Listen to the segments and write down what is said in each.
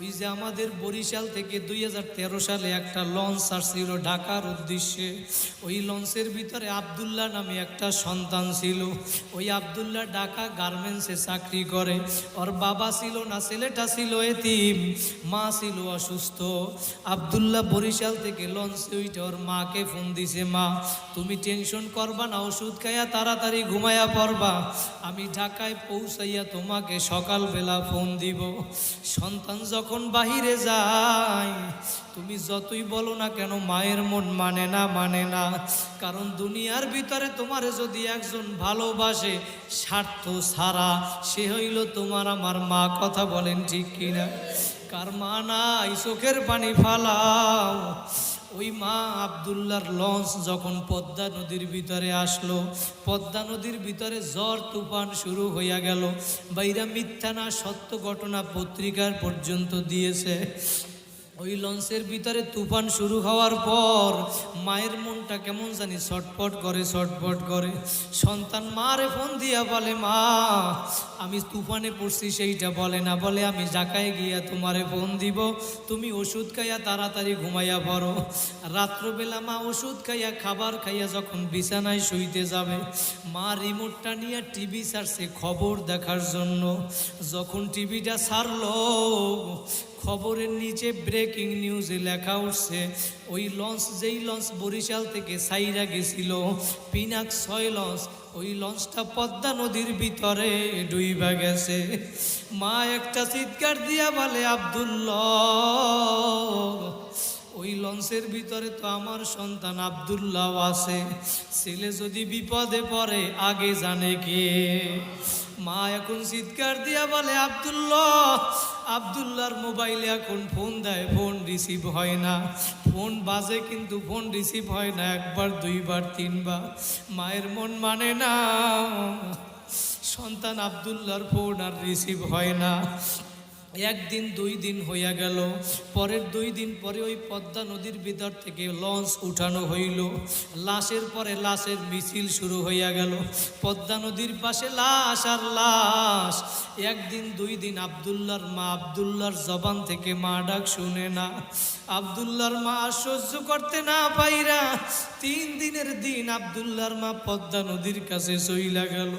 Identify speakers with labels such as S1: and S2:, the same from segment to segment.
S1: ওই যে আমাদের বরিশাল থেকে 2013 সালে একটা লঞ্চ আসছিল ঢাকার উদ্দেশ্যে। ওই লঞ্চের ভিতরে আব্দুল্লাহ নামে একটা সন্তান ছিল। ওই আব্দুল্লাহ ঢাকা গার্মেন্টসে চাকরি করে। ওর বাবা ছিল না, ছেলেটা ছিল এতিম, মা ছিল অসুস্থ। আব্দুল্লাহ বরিশাল থেকে লঞ্চে উঠে ওর মাকে ফোন দিছে, মা তুমি টেনশন করবা না, ওষুধ খাইয়া তাড়াতাড়ি ঘুমাইয়া পড়বা, আমি ঢাকায় পৌঁছাইয়া তোমাকে সকালবেলা ফোন দিব। সন্তান যখন বাহিরে যায়, তুমি যতই বলো না কেন মায়ের মন মানে না। কারণ দুনিয়ার ভিতরে তোমারে যদি একজন ভালোবাসে স্বার্থ ছাড়া, সে হইল তোমার আমার মা। কথা বলেন ঠিক কিনা? কার মা নাই চোখের পানি ফালাও। ওই মা আব্দুল্লাহর লঞ্চ যখন পদ্মা নদীর ভিতরে আসলো, পদ্মা নদীর ভিতরে ঝড় তুফান শুরু হইয়া গেল। বাইরা মিথ্যা না সত্য ঘটনা পত্রিকার পর্যন্ত দিয়েছে। ওই লঞ্চের ভিতরে তুফান শুরু হওয়ার পর মায়ের মনটা কেমন জানি ছটফট করে। সন্তান মারে ফোন দিয়া বলে, মা আমি তুফানে পড়ছি সেইটা বলে না, বলে আমি ঢাকায় গিয়া তোমারে ফোন দিব, তুমি ওষুধ খাইয়া তাড়াতাড়ি ঘুমাইয়া পড়ো। রাত্রবেলা মা ওষুধ খাইয়া খাবার খাইয়া যখন বিছানায় শুইতে যাবে, মা রিমোটটা নিয়ে টিভি ছাড়ছে খবর দেখার জন্য। যখন টিভিটা ছাড়লো, খবরের নিচে ব্রেকিং নিউজে লেখা উঠছে, ওই লঞ্চ যেই লঞ্চ বরিশাল থেকে সাইরা গেছিল, পিনাক 6 লঞ্চ, ওই লঞ্চটা পদ্মা নদীর ভিতরে ডুইবা গেছে। মা একটা চিৎকার দিয়া বলে, আব্দুল্লাহ, ওই লঞ্চের ভিতরে তো আমার সন্তান আব্দুল্লাহ আছে, ছেলে যদি বিপদে পড়ে আগে জানে কে? মা এখন চিৎকার দিয়া বলে, আব্দুল্লাহর মোবাইলে এখন ফোন দেয়, ফোন রিসিভ হয় না। ফোন বাজে কিন্তু ফোন রিসিভ হয় না, একবার দুইবার তিনবার। মায়ের মন মানে না, সন্তান আব্দুল্লাহর ফোন আর রিসিভ হয় না। একদিন 2 দিন হইয়া গেল। পরের 2 দিন পরে ওই পদ্মা নদীর ভিতর থেকে লঞ্চ উঠানো হইল। লাশের পরে লাশের মিছিল শুরু হইয়া গেল। পদ্মা নদীর পাশে লাশ আর লাশ। একদিন 2 দিন আব্দুল্লাহর জবান থেকে মা ডাক শুনে না। আব্দুল্লাহর মা সহ্য করতে না পাইরা 3 দিনের দিন আব্দুল্লাহর মা পদ্মা নদীর কাছে চইলা গেল।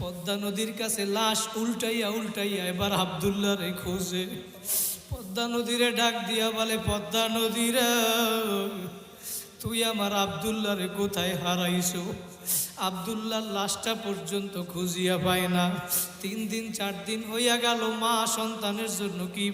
S1: পদ্মা নদীর কাছে লাশ উল্টাইয়া এবার আব্দুল্লাহরে খোঁজে। পদ্মা নদীরে ডাক দিয়া বলে, পদ্মা নদীরে, তুই আমার আব্দুল্লাহরে কোথায় হারাইছো? আব্দুল্লাহর লাশটা পর্যন্ত খুঁজিয়া পায় না। 3 দিন 4 দিন হইয়া গেল। মা সন্তানের জন্য কি